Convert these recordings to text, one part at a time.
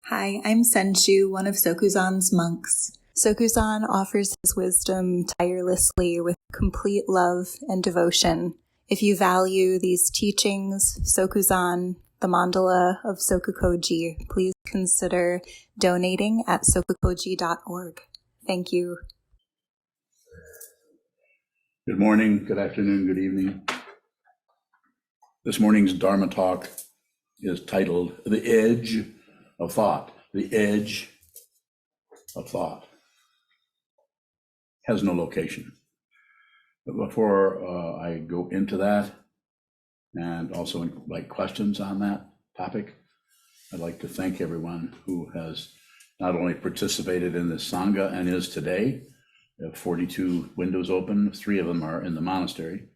Hi, I'm Senshu, one of Sokuzan's monks. Sokuzan offers his wisdom tirelessly with complete love and devotion. If you value these teachings, Sokuzan, the mandala of Sokukoji, please consider donating at sokukoji.org. Thank you. Good morning, good afternoon, good evening. This morning's Dharma talk is titled The Edge of Thought. The Edge of Thought has no location. But before I go into that, and also invite questions on that topic, I'd like to thank everyone who has not only participated in this Sangha and is today. We have 42 windows open, 3 of them are in the monastery.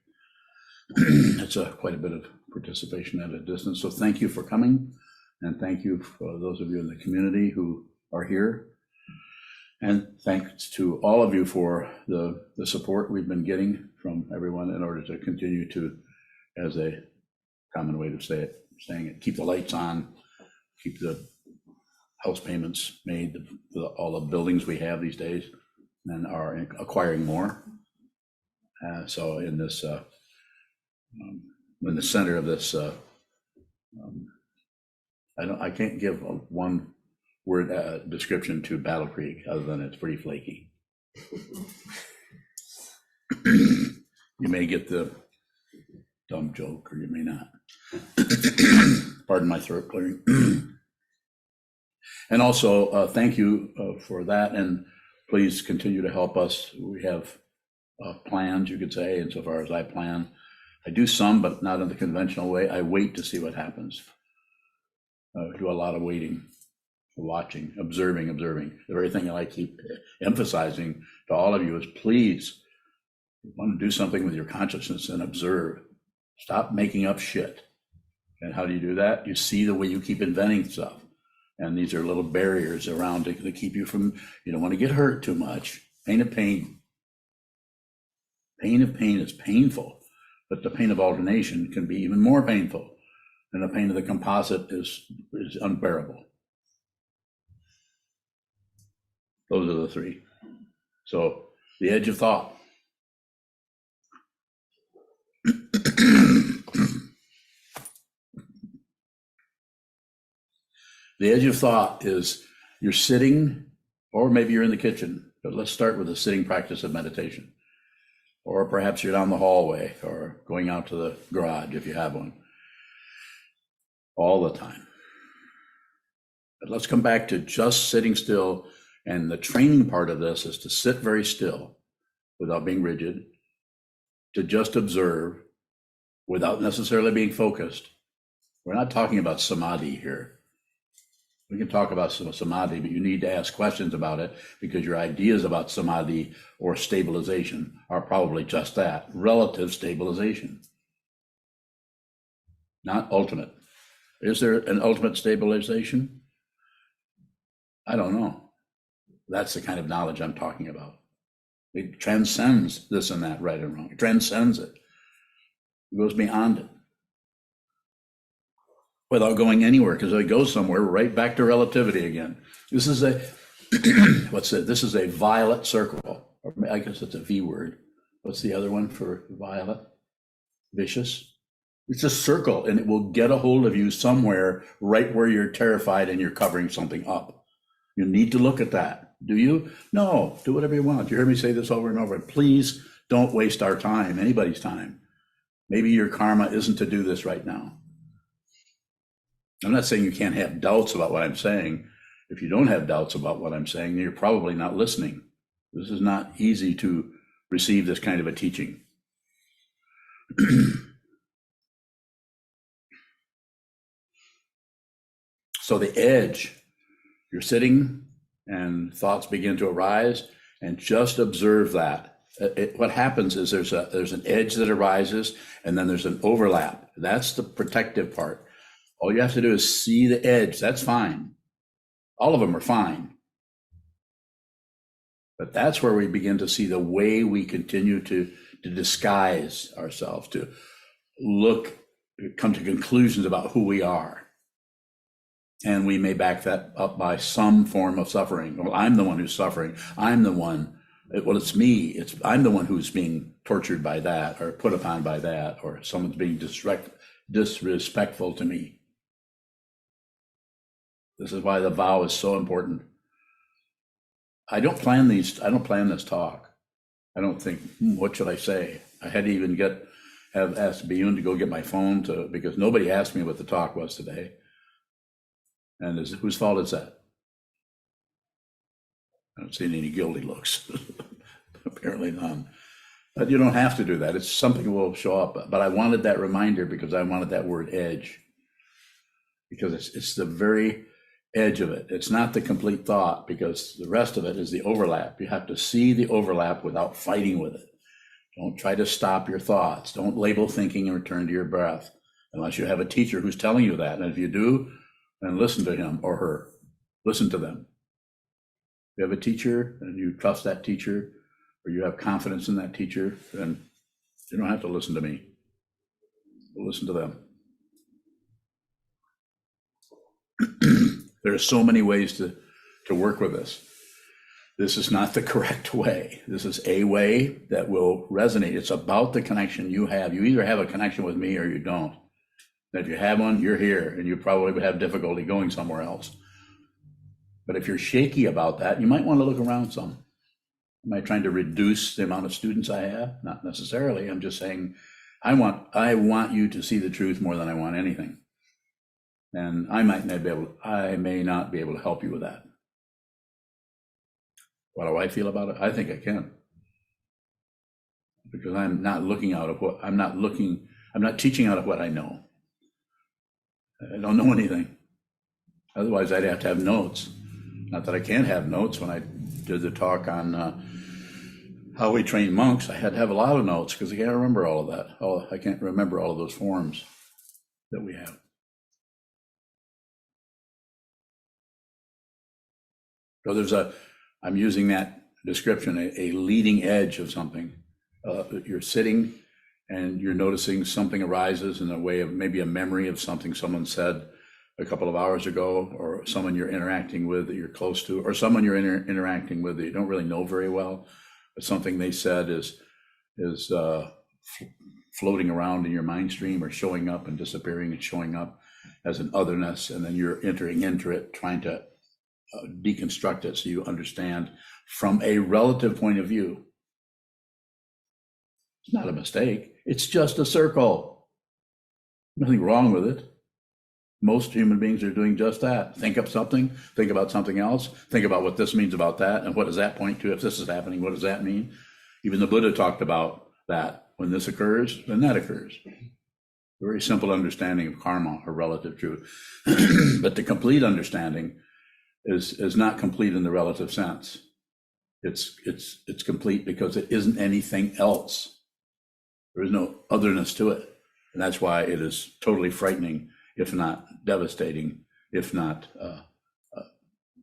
It's quite a bit of participation at a distance. So thank you for coming, and thank you for those of you in the community who are here. And thanks to all of you for the support we've been getting from everyone in order to continue to, as a common way to saying it, keep the lights on, keep the house payments made, all the buildings we have these days, and are acquiring more. So in this, in the center of this, I can't give a one word description to Battle Creek other than it's pretty flaky. You may get the dumb joke, or you may not. Pardon my throat clearing. And also, thank you for that, and please continue to help us. We have plans, you could say, insofar as I plan. I do some, but not in the conventional way. I wait to see what happens. I do a lot of waiting, watching, observing. The very thing I keep emphasizing to all of you is, please, you want to do something with your consciousness and observe. Stop making up shit. And how do you do that? You see the way you keep inventing stuff. And these are little barriers around to keep you from, you don't want to get hurt too much. Pain of pain. Pain of pain is painful, but the pain of alternation can be even more painful. And the pain of the composite is unbearable. Those are the 3. So the edge of thought. The edge of thought is you're sitting, or maybe you're in the kitchen, but let's start with the sitting practice of meditation. Or perhaps you're down the hallway or going out to the garage if you have one. All the time. But let's come back to just sitting still. And the training part of this is to sit very still without being rigid, to just observe without necessarily being focused. We're not talking about samadhi here. We can talk about samadhi, but you need to ask questions about it, because your ideas about samadhi or stabilization are probably just that, relative stabilization, not ultimate. Is there an ultimate stabilization? I don't know. That's the kind of knowledge I'm talking about. It transcends this and that, right and wrong. It transcends it. It goes beyond it. Without going anywhere, because if it goes somewhere, we're right back to relativity again. This is a, this is a violet circle. Or I guess it's a V word. What's the other one for violet? Vicious. It's a circle, and it will get a hold of you somewhere right where you're terrified and you're covering something up. You need to look at that. Do you? No, do whatever you want. You hear me say this over and over. Please don't waste our time, anybody's time. Maybe your karma isn't to do this right now. I'm not saying you can't have doubts about what I'm saying. If you don't have doubts about what I'm saying, then you're probably not listening. This is not easy to receive this kind of a teaching. So the edge, you're sitting and thoughts begin to arise, and just observe that. What happens is there's an edge that arises, and then there's an overlap. That's the protective part. All you have to do is see the edge. That's fine. All of them are fine. But that's where we begin to see the way we continue to disguise ourselves, to come to conclusions about who we are. And we may back that up by some form of suffering. Well, I'm the one who's suffering. I'm the one, well, it's me. I'm the one who's being tortured by that, or put upon by that, or someone's being disrespectful to me. This is why the vow is so important. I don't plan this talk. I don't think, what should I say? I had to even have asked Biyun to go get my phone because nobody asked me what the talk was today. And whose fault is that? I don't see any guilty looks. Apparently none. But you don't have to do that. It's something that will show up. But I wanted that reminder because I wanted that word edge. Because it's the very edge of it. It's not the complete thought, because the rest of it is the overlap. You have to see the overlap without fighting with it. Don't try to stop your thoughts. Don't label thinking and return to your breath unless you have a teacher who's telling you that. And if you do, then listen to him or her. Listen to them. If you have a teacher and you trust that teacher, or you have confidence in that teacher, then you don't have to listen to me. Listen to them. There are so many ways to work with this. This is not the correct way. This is a way that will resonate. It's about the connection you have. You either have a connection with me or you don't. And if you have one, you're here, and you probably would have difficulty going somewhere else. But if you're shaky about that, you might want to look around some. Am I trying to reduce the amount of students I have? Not necessarily. I'm just saying I want you to see the truth more than I want anything. And I may not be able to help you with that. What do I feel about it? I think I can. Because I'm not teaching out of what I know. I don't know anything. Otherwise, I'd have to have notes. Not that I can't have notes. When I did the talk on how we train monks, I had to have a lot of notes because I can't remember all of that. I can't remember all of those forms that we have. So I'm using that description, a leading edge of something. You're sitting and you're noticing something arises in a way of maybe a memory of something someone said a couple of hours ago, or someone you're interacting with that you're close to, or someone you're interacting with that you don't really know very well, but something they said is floating around in your mind stream, or showing up and disappearing and showing up as an otherness, and then you're entering into it, trying to deconstruct it so you understand from a relative point of view. It's not a mistake. It's just a circle. Nothing wrong with it. Most human beings are doing just that. Think up something, think about something else, think about what this means about that, and what does that point to? If this is happening, what does that mean? Even the Buddha talked about that. When this occurs, then that occurs. A very simple understanding of karma, or relative truth. But the complete understanding is not complete in the relative sense. It's complete because it isn't anything else. There is no otherness to it. And that's why it is totally frightening, if not devastating, if not,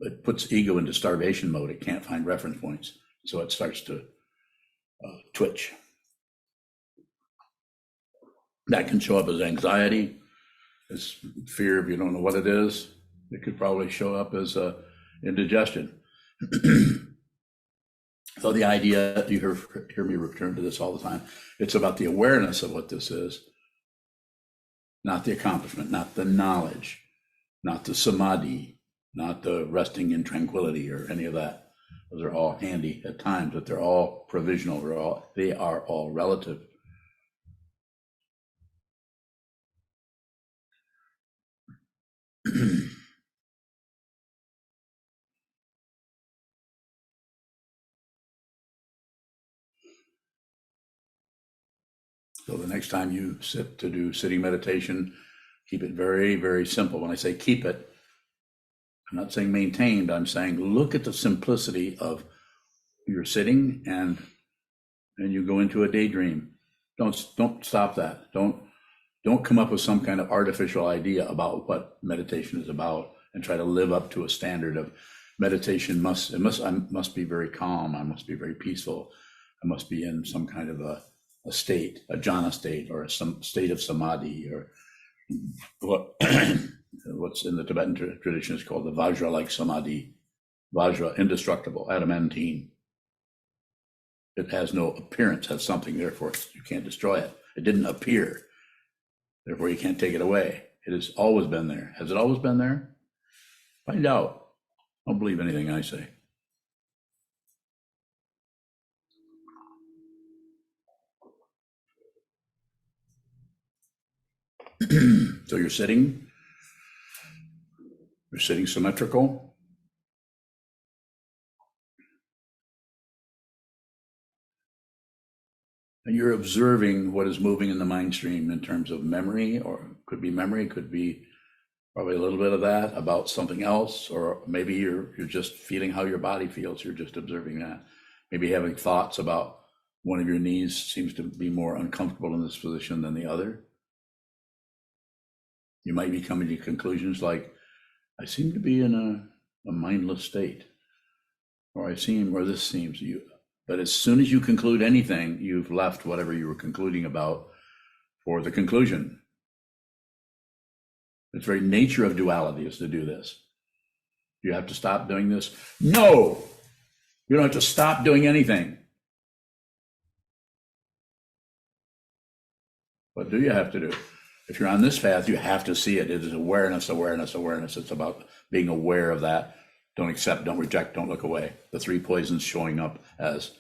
it puts ego into starvation mode. It can't find reference points. So it starts to twitch. That can show up as anxiety, as fear if you don't know what it is. It could probably show up as indigestion. So the idea, you hear me return to this all the time, it's about the awareness of what this is, not the accomplishment, not the knowledge, not the samadhi, not the resting in tranquility or any of that. Those are all handy at times, but they're all provisional. They are all relative. So the next time you sit to do sitting meditation, keep it very, very simple. When I say keep it, I'm not saying maintained. I'm saying look at the simplicity of your sitting, and you go into a daydream. Don't stop that. Don't come up with some kind of artificial idea about what meditation is about and try to live up to a standard of meditation. I must be very calm. I must be very peaceful. I must be in some kind of a state, a jhana state, or some state of samadhi, or what. what's in the Tibetan tradition is called the Vajra-like Samadhi. Vajra, indestructible, adamantine. It has no appearance, has something, therefore you can't destroy it. It didn't appear, therefore you can't take it away. It has always been there. Has it always been there? Find out. Don't believe anything I say. So you're sitting symmetrical. And you're observing what is moving in the mind stream in terms of memory, or could be memory, could be probably a little bit of that about something else, or maybe you're just feeling how your body feels. You're just observing that. Maybe having thoughts about one of your knees seems to be more uncomfortable in this position than the other. You might be coming to conclusions like, I seem to be in a mindless state, or this seems you. But as soon as you conclude anything, you've left whatever you were concluding about for the conclusion. Its very nature of duality is to do this. You have to stop doing this? No! You don't have to stop doing anything. What do you have to do? If you're on this path, you have to see it. It is awareness, awareness, awareness. It's about being aware of that. Don't accept, don't reject, don't look away. The three poisons showing up as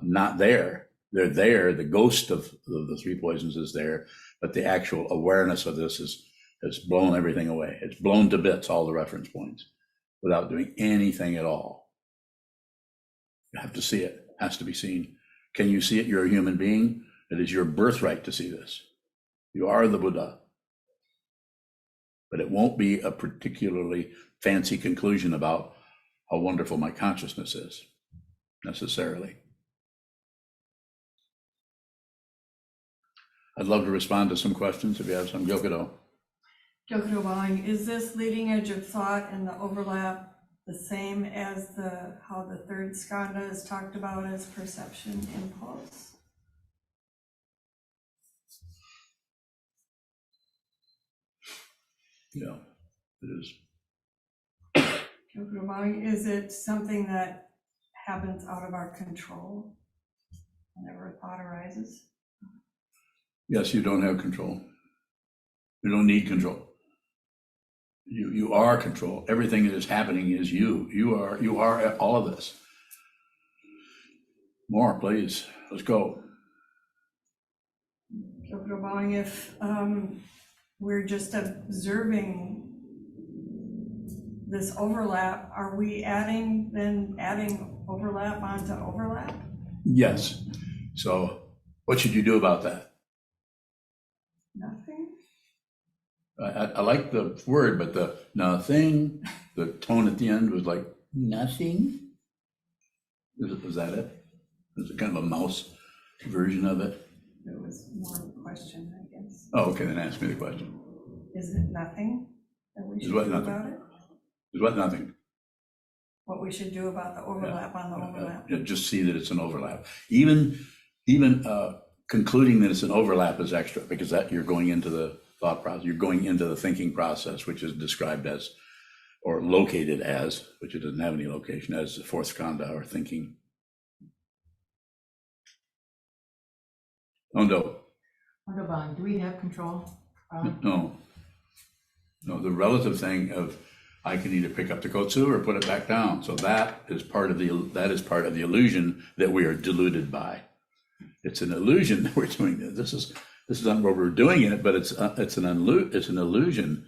not there. They're there. The ghost of the three poisons is there, but the actual awareness of this has blown everything away. It's blown to bits, all the reference points, without doing anything at all. You have to see it. It has to be seen. Can you see it? You're a human being. It is your birthright to see this. You are the Buddha. But it won't be a particularly fancy conclusion about how wonderful my consciousness is, necessarily. I'd love to respond to some questions if you have some. Gyokudo. Gyokudo Bowing, is this leading edge of thought and the overlap the same as how the third skanda is talked about as perception impulse? Yeah, it is. Gyokudo Bowing, is it something that happens out of our control whenever a thought arises? Yes, you don't have control. You don't need control. You are control. Everything that is happening is you. You are all of this. More, please. Let's go. Gyokudo Bowing, if we're just observing this overlap, are we adding overlap onto overlap? Yes. So what should you do about that? Nothing. I like the word, but the nothing, the tone at the end was like nothing. Was that it? Was it kind of a mouse version of it? It was more of a question, I guess. Oh, okay, then ask me the question. Is it nothing that we should what do nothing? about it? Is what nothing? What we should do about the overlap on the overlap? Just see that it's an overlap. Even concluding that it's an overlap is extra, because that you're going into the thought process, you're going into the thinking process, which is described as, or located as, which it doesn't have any location, as the fourth skanda, or thinking. Ondo. Do we have control? No, the relative thing of I can either pick up the kotsu or put it back down. So that is part of the illusion that we are deluded by. It's an illusion that we're doing this. This is not what we're doing it, but it's an illusion.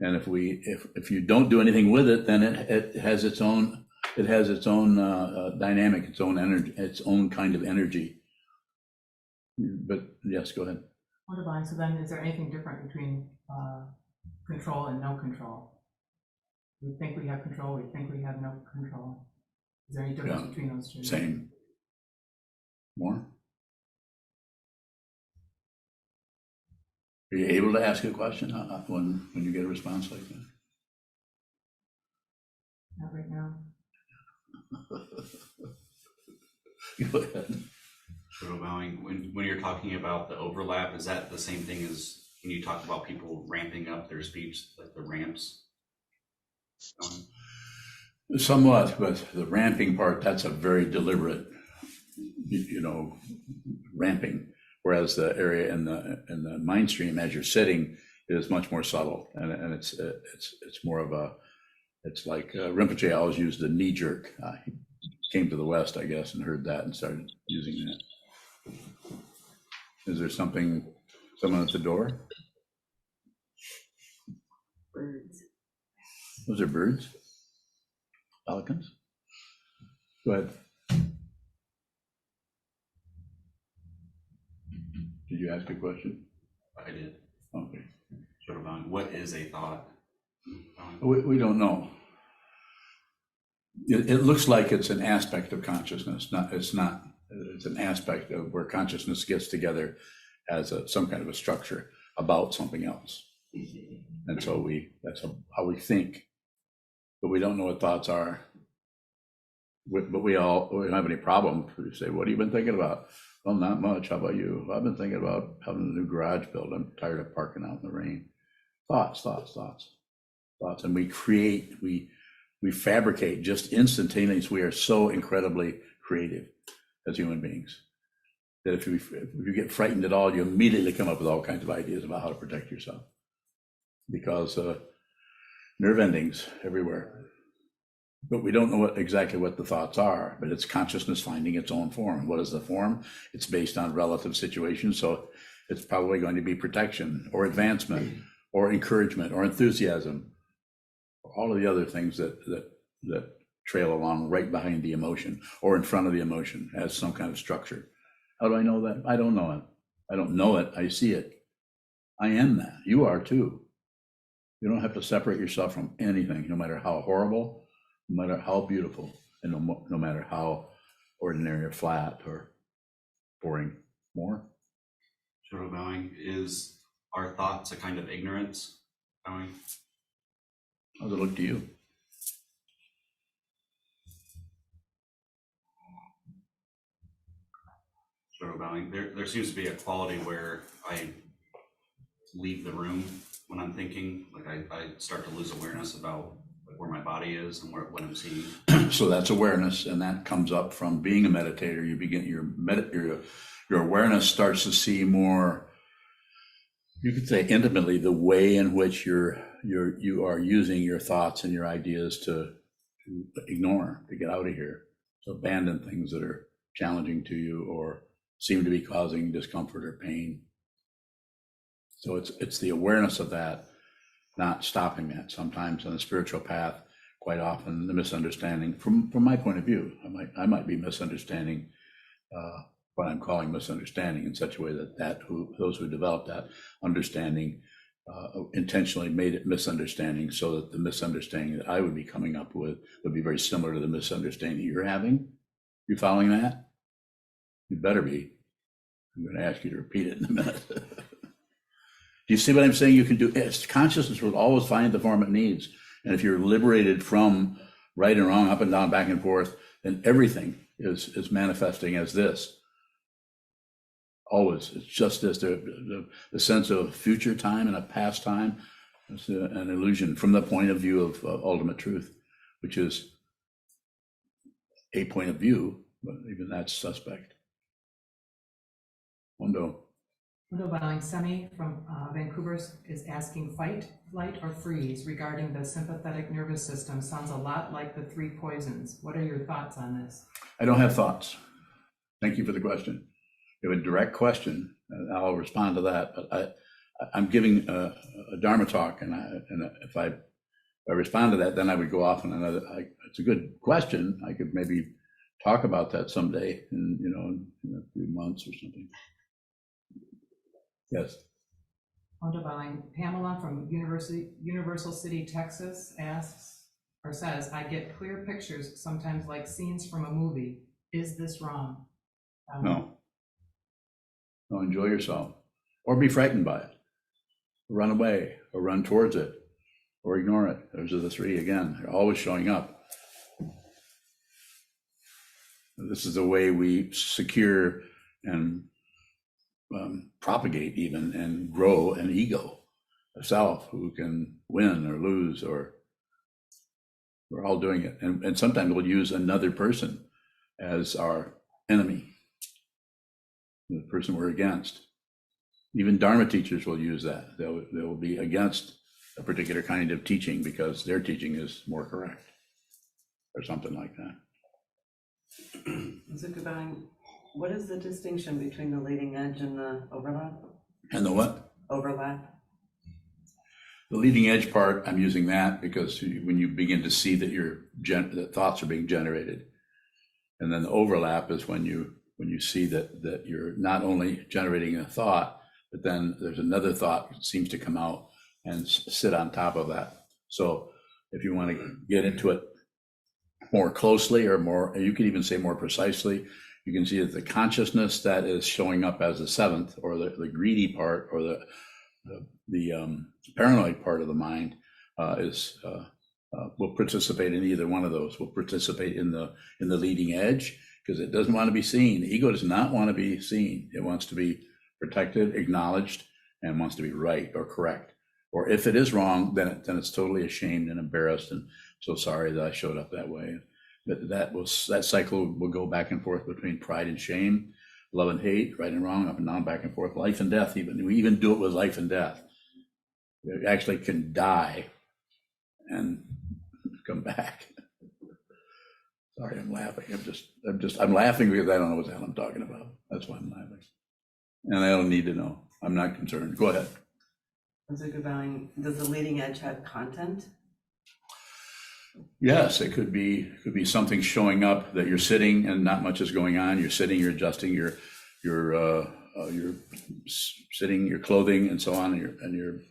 And if you don't do anything with it, then it has its own dynamic, its own energy, its own kind of energy. But yes, go ahead. So then, is there anything different between control and no control? We think we have control. We think we have no control. Is there any difference between those two? Same. More? Are you able to ask a question when you get a response like that? Not right now. Go ahead. Bowing, when you're talking about the overlap, is that the same thing as when you talked about people ramping up their speech, like the ramps? Somewhat, but the ramping part, that's a very deliberate, ramping. Whereas the area in the mind stream, as you're sitting, is much more subtle, and it's more of a, it's like Rinpoche always used the knee jerk. He came to the West, I guess, and heard that and started using that. Is there someone at the door? Birds. Those are birds? Pelicans? Go ahead. Did you ask a question? I did. Okay. Sort of on what is a thought? We don't know. It looks like it's an aspect of consciousness. It's not. It's an aspect of where consciousness gets together as some kind of a structure about something else. And so that's how we think. But we don't know what thoughts are. But we don't have any problem. We say, what have you been thinking about? Well, not much. How about you? I've been thinking about having a new garage built. I'm tired of parking out in the rain. Thoughts. And we create, we fabricate just instantaneously. We are so incredibly creative as human beings that if you get frightened at all, you immediately come up with all kinds of ideas about how to protect yourself, because nerve endings everywhere. But we don't know exactly what the thoughts are, but it's consciousness finding its own form. What is the form? It's based on relative situations, so it's probably going to be protection or advancement or encouragement or enthusiasm, all of the other things that trail along right behind the emotion or in front of the emotion as some kind of structure. How do I know that? I don't know it. I don't know it. I see it. I am that. You are too. You don't have to separate yourself from anything, no matter how horrible, no matter how beautiful, and no matter how ordinary or flat or boring. More? Sort bowing, is our thoughts a kind of ignorance? Bowing? How does it look to you? Sort of bowing. There seems to be a quality where I leave the room when I'm thinking, like I start to lose awareness about where my body is and what I'm seeing. So that's awareness, and that comes up from being a meditator. You begin your awareness starts to see more, you could say intimately, the way in which you are using your thoughts and your ideas to ignore, to get out of here, to abandon things that are challenging to you or seem to be causing discomfort or pain. So it's the awareness of that, not stopping that. Sometimes on the spiritual path, quite often the misunderstanding, from my point of view, I might be misunderstanding what I'm calling misunderstanding in such a way that those who developed that understanding intentionally made it misunderstanding, so that the misunderstanding that I would be coming up with would be very similar to the misunderstanding you're having. You following that? You better be. I'm going to ask you to repeat it in a minute. Do you see what I'm saying? You can do it. Consciousness will always find the form it needs. And if you're liberated from right and wrong, up and down, back and forth, then everything is manifesting as this. Always. It's just this. The sense of future time and a past time is an illusion from the point of view of ultimate truth, which is a point of view, but even that's suspect. Wando Bowing, Semi from Vancouver is asking, fight, flight, or freeze regarding the sympathetic nervous system sounds a lot like the three poisons. What are your thoughts on this? I don't have thoughts. Thank you for the question. You have a direct question, and I'll respond to that. But I'm giving a Dharma talk, and if I respond to that, then I would go off on another. It's a good question. I could maybe talk about that someday, in a few months or something. Yes. Bowing, Pamela from Universal City, Texas asks or says, I get clear pictures, sometimes like scenes from a movie. Is this wrong? No, enjoy yourself, or be frightened by it, run away, or run towards it, or ignore it. Those are the three again. They're always showing up. This is the way we secure and propagate even and grow an ego, a self who can win or lose, or we're all doing it. And sometimes we'll use another person as our enemy, the person we're against. Even Dharma teachers will use that. They'll be against a particular kind of teaching because their teaching is more correct, or something like that. Sokuzan, what is the distinction between the leading edge and the overlap? And the what? Overlap. The leading edge part, I'm using that because when you begin to see that that thoughts are being generated, and then the overlap is when you see that you're not only generating a thought, but then there's another thought that seems to come out and sit on top of that. So if you want to get into it more closely, or more, you could even say more precisely, you can see that the consciousness that is showing up as the seventh, or the greedy part, or the paranoid part of the mind will participate in either one of those. Will participate in the leading edge because it doesn't want to be seen. The ego does not want to be seen. It wants to be protected, acknowledged, and wants to be right or correct. Or if it is wrong, then it's totally ashamed and embarrassed and so sorry that I showed up that way. That cycle will go back and forth between pride and shame, love and hate, right and wrong, up and down, back and forth, life and death. We even do it with life and death. You actually can die and come back. Sorry, I'm laughing. I'm laughing because I don't know what the hell I'm talking about. That's why I'm laughing. And I don't need to know. I'm not concerned. Go ahead. Sokuzan, does the leading edge have content? Yes, it could be something showing up that you're sitting and not much is going on. You're sitting, you're adjusting your sitting, your clothing, and so on, and you're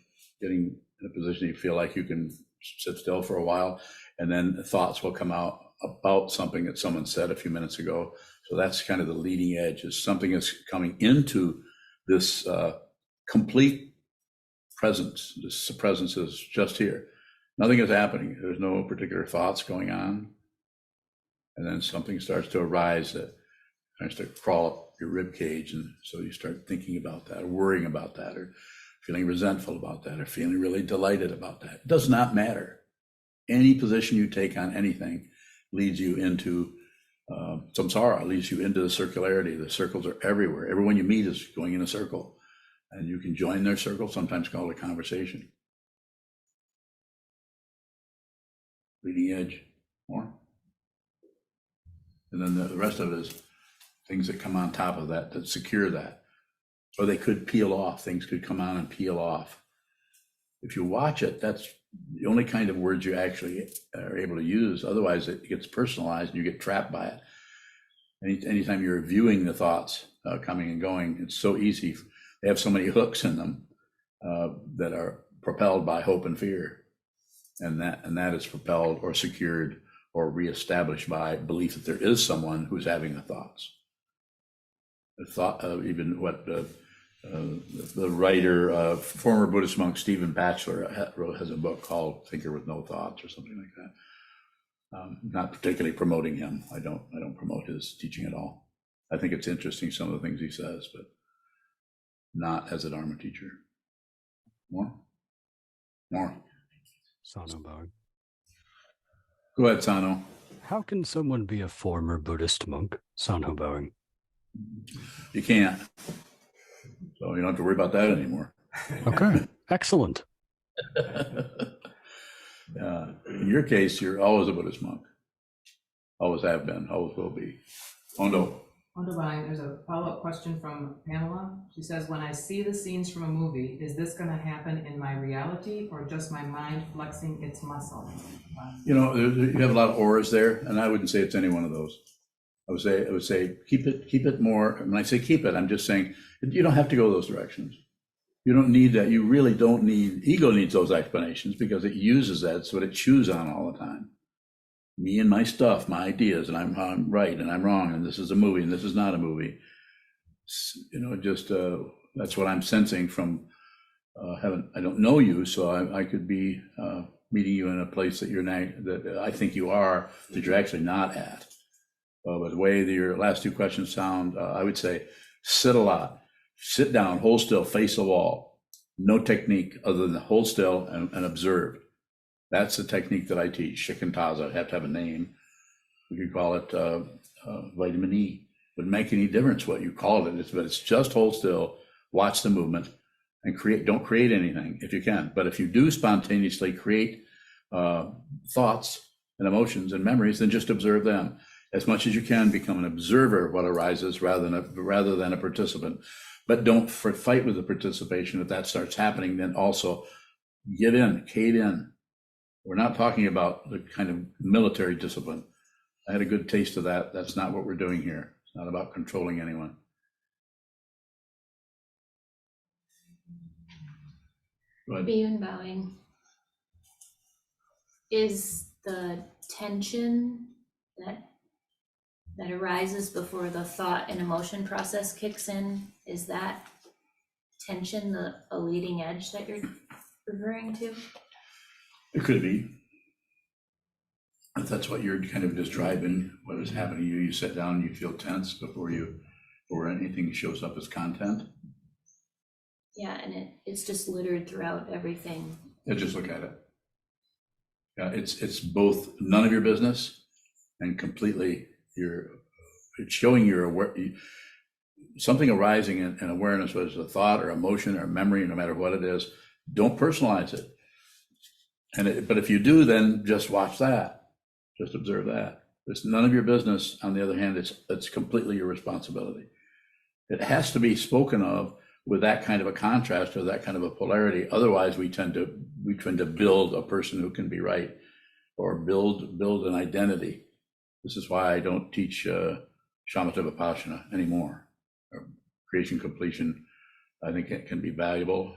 getting in a position you feel like you can sit still for a while, and then thoughts will come out about something that someone said a few minutes ago. So that's kind of the leading edge, is something is coming into this complete presence. This presence is just here. Nothing is happening. There's no particular thoughts going on. And then something starts to arise that starts to crawl up your rib cage. And so you start thinking about that, or worrying about that, or feeling resentful about that, or feeling really delighted about that. It does not matter. Any position you take on anything leads you into samsara, leads you into the circularity. The circles are everywhere. Everyone you meet is going in a circle. And you can join their circle, sometimes called a conversation. Leading edge, more. And then the rest of it is things that come on top of that secure that. Or they could peel off. Things could come on and peel off. If you watch it, that's the only kind of words you actually are able to use. Otherwise, it gets personalized and you get trapped by it. Anytime you're viewing the thoughts coming and going, it's so easy. They have so many hooks in them that are propelled by hope and fear. And that is propelled or secured or reestablished by belief that there is someone who's having the thoughts. The thought, even what the writer, former Buddhist monk Stephen Batchelor has a book called "Thinker with No Thoughts" or something like that. Not particularly promoting him. I don't promote his teaching at all. I think it's interesting, some of the things he says, but not as a Dharma teacher. More. Sano bowing. Go ahead, Sano. How can someone be a former Buddhist monk? Sano bowing. You can't. So you don't have to worry about that anymore. Okay, excellent. In your case, you're always a Buddhist monk. Always have been, always will be. Ondo. There's a follow-up question from Pamela. She says, when I see the scenes from a movie, is this going to happen in my reality or just my mind flexing its muscle? You know, you have a lot of auras there, and I wouldn't say it's any one of those. I would say keep it more. When I say keep it, I'm just saying you don't have to go those directions. You don't need that. You really don't need, ego needs those explanations because it uses that. It's what it chews on all the time. Me and my stuff, my ideas, and I'm right and I'm wrong, and this is a movie and this is not a movie. You know, just that's what I'm sensing from I don't know you, so I could be meeting you in a place that you're not, that I think you are, that you're actually not at. But the way that your last two questions sound, I would say sit a lot, sit down, hold still, face the wall. No technique other than hold still and observe. That's the technique that I teach. Shikantaza. Have to have a name. We could call it vitamin E. Wouldn't make any difference what you call it. But it's just hold still, watch the movement, and create. Don't create anything if you can. But if you do spontaneously create thoughts and emotions and memories, then just observe them. As much as you can, become an observer of what arises rather than a participant. But don't fight with the participation. If that starts happening, then also give in, cave in. We're not talking about the kind of military discipline. I had a good taste of that. That's not what we're doing here. It's not about controlling anyone. Go ahead. Beyond bowing, is the tension that arises before the thought and emotion process kicks in, is that tension a leading edge that you're referring to? It could be. If that's what you're kind of describing, what is happening to you, you sit down and you feel tense before anything shows up as content. Yeah, and it's just littered throughout everything. Yeah, just look at it. Yeah, it's both none of your business and completely it's showing you're aware. Something arising in awareness, whether it's a thought or emotion or memory, no matter what it is, don't personalize it. But if you do, then just watch that. Just observe that. It's none of your business. On the other hand, it's completely your responsibility. It has to be spoken of with that kind of a contrast or that kind of a polarity. Otherwise, we tend to build a person who can be right, or build an identity. This is why I don't teach shamatha vipassana anymore. Creation completion, I think it can be valuable,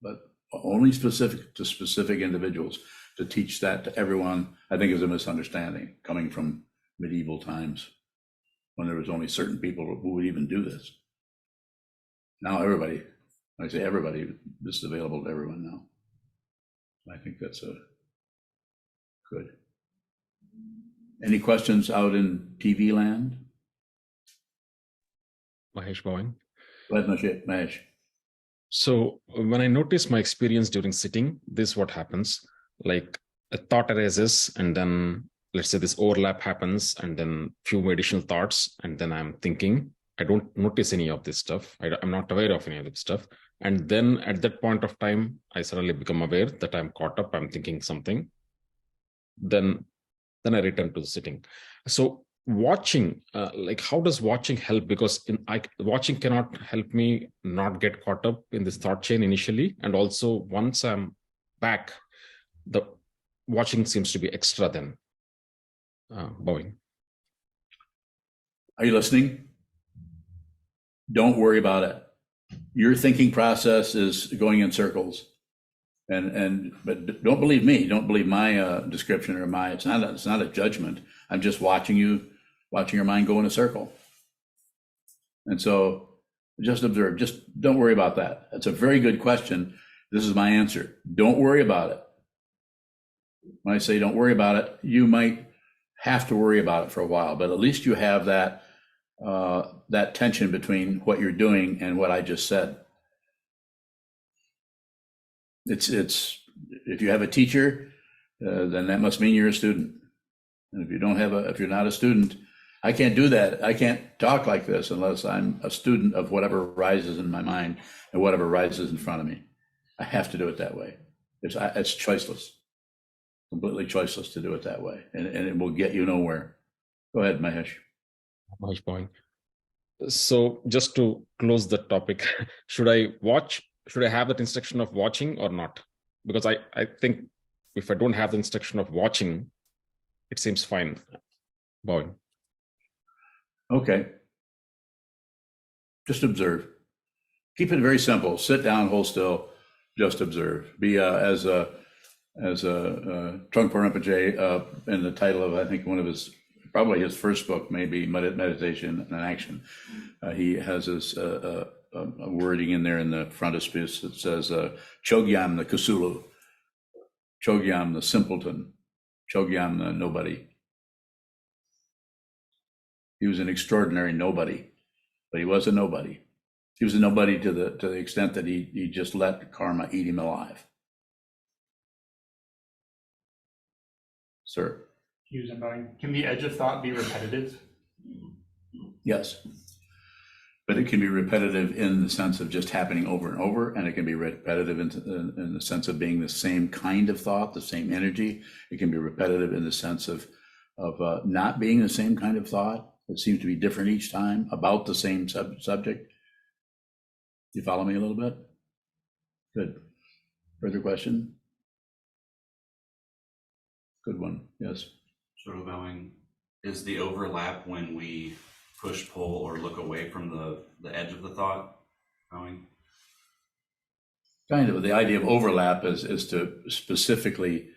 but only specific to specific individuals. To teach that to everyone, I think, is a misunderstanding coming from medieval times when there was only certain people who would even do this. Now everybody, when I say everybody, this is available to everyone now. I think that's good. Any questions out in TV land? Mahesh bowing. Go ahead, Mahesh. So when I notice my experience during sitting, this is what happens. Like a thought arises, and then let's say this overlap happens, and then few additional thoughts, and then I'm thinking. I don't notice any of this stuff. I'm not aware of any of this stuff. And then at that point of time, I suddenly become aware that I'm caught up, I'm thinking something. Then I return to the sitting. So watching, like how does watching help? Because watching cannot help me not get caught up in this thought chain initially. And also once I'm back, the watching seems to be extra then. Bowing. Are you listening? Don't worry about it. Your thinking process is going in circles. But don't believe me. Don't believe my description or it's not a judgment. I'm just watching your mind go in a circle. And so just observe, just don't worry about that. That's a very good question. This is my answer. Don't worry about it. When I say don't worry about it, you might have to worry about it for a while, but at least you have that tension between what you're doing and what I just said. It's if you have a teacher, then that must mean you're a student. And if you're not a student, I can't do that. I can't talk like this unless I'm a student of whatever rises in my mind and whatever rises in front of me. I have to do it that way. It's choiceless, completely choiceless to do it that way, and it will get you nowhere. Go ahead, Mahesh. Mahesh bowing. So just to close the topic, should I have that instruction of watching or not? Because I think if I don't have the instruction of watching, it seems fine. Bowing. Okay. Just observe. Keep it very simple. Sit down, hold still, just observe. Be as Trungpa Rinpoche in the title of, I think, probably his first book, maybe Meditation and Action. He has this a wording in there in the frontispiece that says, Chogyam the Kusulu, Chogyam the simpleton, Chogyam the nobody. He was an extraordinary nobody, but he was a nobody. He was a nobody to the extent that he just let karma eat him alive. Sir? Can the edge of thought be repetitive? Yes. But it can be repetitive in the sense of just happening over and over, and it can be repetitive in the sense of being the same kind of thought, the same energy. It can be repetitive in the sense of not being the same kind of thought. It seems to be different each time about the same subject. You follow me a little bit? Good. Further question? Good one. Yes. Sort of going, is the overlap when we push, pull, or look away from the edge of the thought going? Kind of. The idea of overlap is to specifically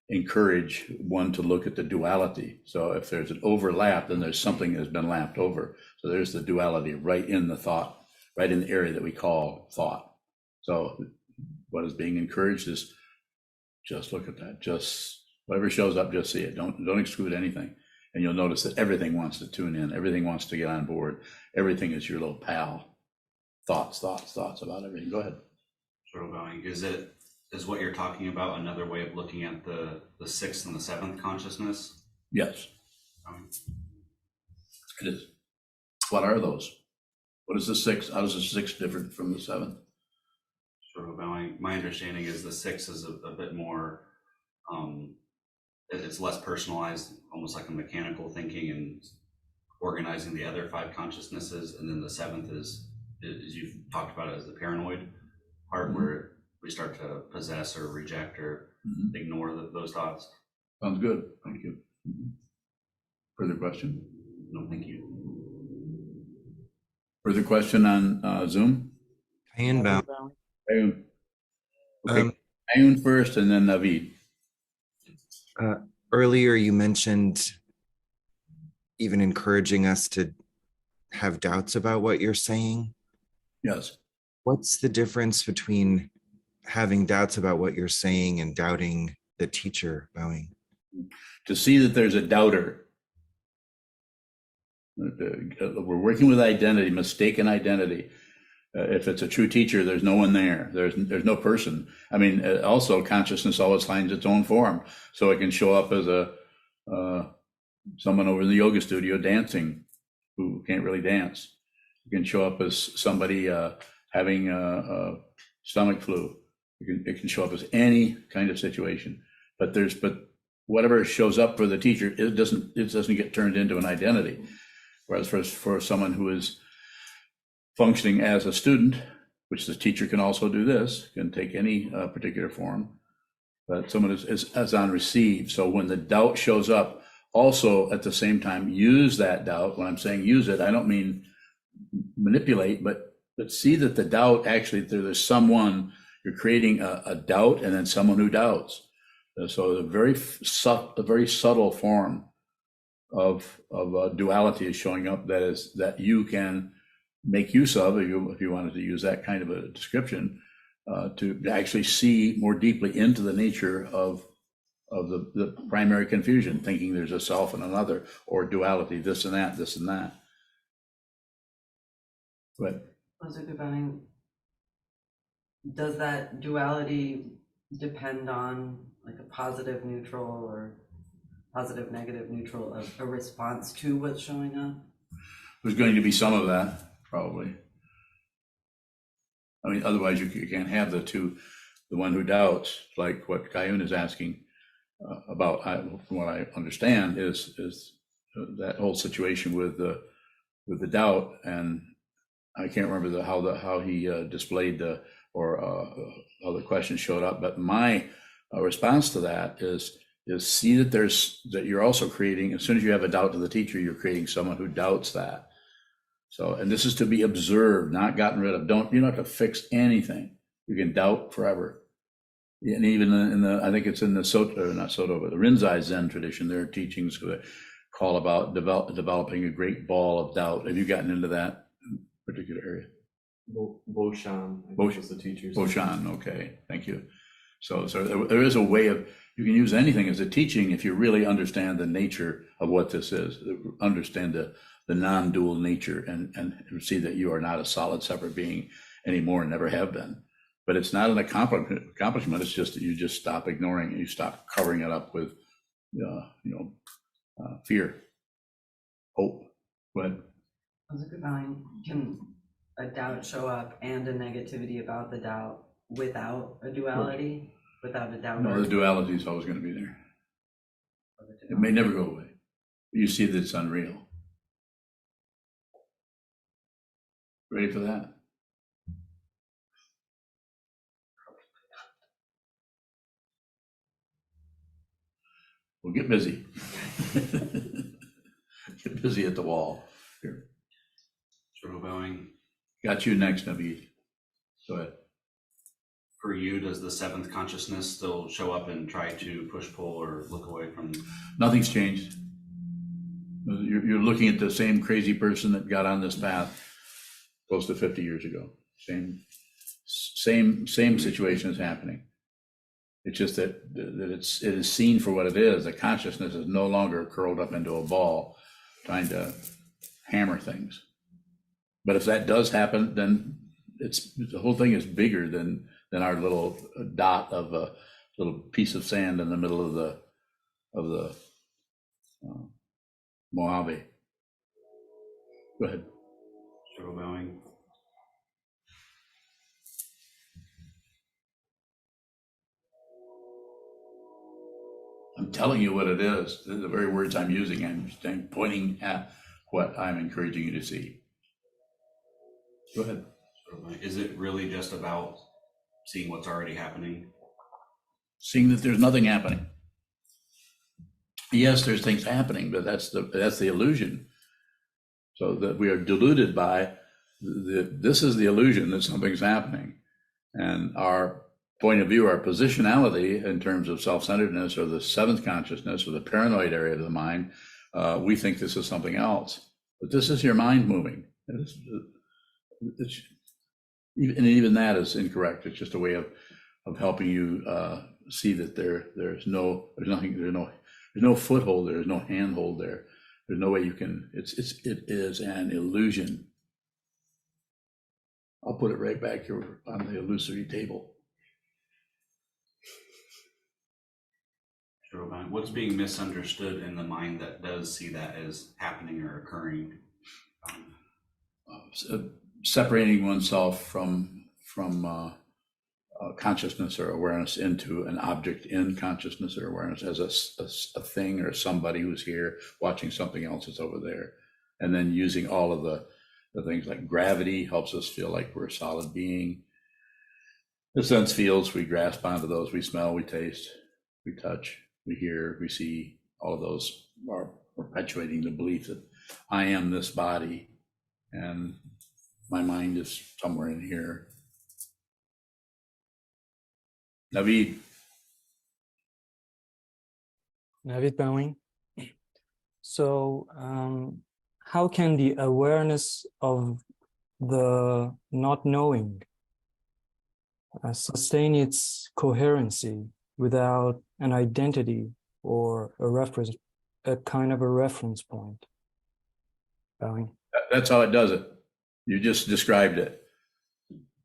encourage one to look at the duality. So if there's an overlap, then there's something that's been lapped over. So there's the duality right in the thought, right in the area that we call thought. So what is being encouraged is just look at that. Just whatever shows up, just see it. Don't exclude anything. And you'll notice that everything wants to tune in. Everything wants to get on board. Everything is your little pal. Thoughts about everything. Go ahead. Sort of going, is what you're talking about another way of looking at the sixth and the seventh consciousness? Yes. It is. What are those? What is the sixth? How is the sixth different from the seventh? Sort of going, my understanding is the sixth is a bit more, it's less personalized, almost like a mechanical thinking and organizing the other five consciousnesses. And then the seventh is you've talked about it as the paranoid part, where we start to possess or reject or ignore those thoughts. Sounds good. Thank you. Further question? No, thank you. Further question on Zoom? Handbound. Ayun. Okay, Ayun first and then Naveed. Earlier you mentioned even encouraging us to have doubts about what you're saying. Yes. What's the difference between having doubts about what you're saying and doubting the teacher, Bowing? To see that there's a doubter. We're working with identity, mistaken identity. If it's a true teacher, there's no one there. There's no person. I mean, also consciousness always finds its own form. So it can show up as someone over in the yoga studio dancing who can't really dance. It can show up as somebody having a stomach flu. It can show up as any kind of situation. But whatever shows up for the teacher, it doesn't get turned into an identity. Whereas for someone who is functioning as a student, which the teacher can also do this, can take any particular form, but someone is on receive. So when the doubt shows up, also at the same time, use that doubt. When I'm saying use it, I don't mean manipulate, but see that the doubt actually, there's someone, you're creating a doubt and then someone who doubts. So a very subtle form of duality is showing up that you can make use of, if you wanted to use that kind of a description, to actually see more deeply into the nature of the primary confusion, thinking there's a self and another, or duality, this and that, this and that. But does that duality depend on like a positive, neutral, or positive, negative, neutral of a response to what's showing up? There's going to be some of that, probably. I mean, otherwise you can't have the two. The one who doubts, like what Kayun is asking about, from what I understand, is that whole situation with the doubt, and I can't remember how he displayed how the question showed up. But my response to that is see that you're also creating, as soon as you have a doubt to the teacher, you're creating someone who doubts that. So, and this is to be observed, not gotten rid of. You don't have to fix anything. You can doubt forever. And even I think it's in the the Rinzai Zen tradition, there are teachings that call about developing a great ball of doubt. Have you gotten into that particular area? Boshan, I think was the teacher's. Boshan, okay, thank you. So there is a way of, you can use anything as a teaching if you really understand the nature of what this is, understand non-dual nature and see that you are not a solid separate being anymore and never have been. But it's not an accomplishment. It's just that you just stop ignoring it. You stop covering it up with, fear, hope. Go ahead. That's a good line. Can a doubt show up and a negativity about the doubt without a duality? Without a doubt? No, the duality is always going to be there. It may never go away. You see that it's unreal. Ready for that? Well, get busy. Get busy at the wall. Here. Shuttle bowing. Got you next, Naveed. Go ahead. For you, does the seventh consciousness still show up and try to push, pull, or look away from? Nothing's changed. You're looking at the same crazy person that got on this path close to 50 years ago. Same situation is happening. It's just that it is seen for what it is. The consciousness is no longer curled up into a ball trying to hammer things. But if that does happen, then the whole thing is bigger than our little dot of a little piece of sand in the middle of the Mojave. Go ahead. Shuttle bowing. I'm telling you what it is. The very words I'm using, I'm pointing at what I'm encouraging you to see. Go ahead. Is it really just about seeing what's already happening? Seeing that there's nothing happening. Yes, there's things happening, but that's the illusion. So that we are deluded by this is the illusion that something's happening. And our point of view, our positionality in terms of self-centeredness or the seventh consciousness or the paranoid area of the mind, we think this is something else. But this is your mind moving. Even that is incorrect. It's just a way of helping you see that there's no foothold, there's no handhold there. There's no way you can, it is an illusion. I'll put it right back here on the illusory table. What's being misunderstood in the mind that does see that as happening or occurring? Separating oneself from consciousness or awareness into an object in consciousness or awareness as a thing or somebody who's here watching something else that's over there. And then using all of the things like gravity helps us feel like we're a solid being. The sense fields, we grasp onto those, we smell, we taste, we touch, we hear, we see. All of those are perpetuating the belief that I am this body and my mind is somewhere in here. Naveed bowing. So how can the awareness of the not knowing sustain its coherency without an identity or a kind of a reference point? Bowing. That's how it does it. You just described it.